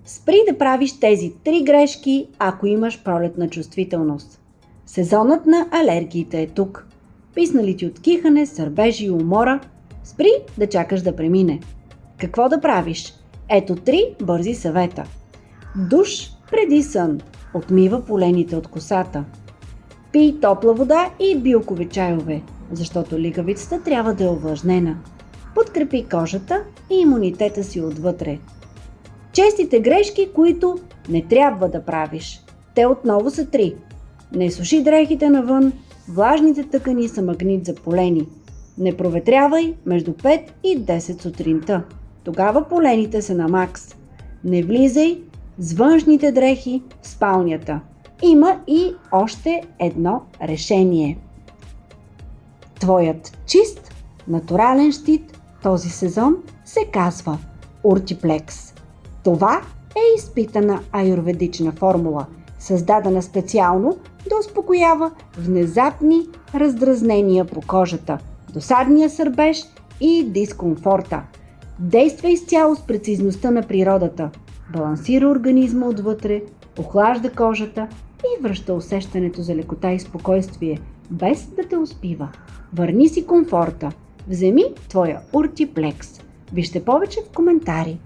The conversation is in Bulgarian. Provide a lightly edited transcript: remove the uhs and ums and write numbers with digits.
Спри да правиш тези 3 грешки, ако имаш пролетна чувствителност. Сезонът на алергиите е тук. Писнали ти от кихане, сърбежи и умора? Спри да чакаш да премине. Какво да правиш? Ето 3 бързи съвета. Душ преди сън. Отмива полените от косата. Пий топла вода и билкови чайове, защото лигавицата трябва да е увлажнена. Подкрепи кожата и имунитета си отвътре. Честите грешки, които не трябва да правиш. Те отново са 3. Не суши дрехите навън, влажните тъкани са магнит за полени. Не проветрявай между 5 и 10 сутринта. Тогава полените са на макс. Не влизай с външните дрехи в спалнята. Има и още едно решение. Твоят чист, натурален щит този сезон се казва Urtiplex. Това е изпитана аюрведична формула, създадена специално да успокоява внезапни раздразнения по кожата, досадния сърбеж и дискомфорта. Действа изцяло с прецизността на природата, балансира организма отвътре, охлажда кожата и връща усещането за лекота и спокойствие, без да те успива. Върни си комфорта. Вземи твоя Urtiplex. Вижте повече в коментари.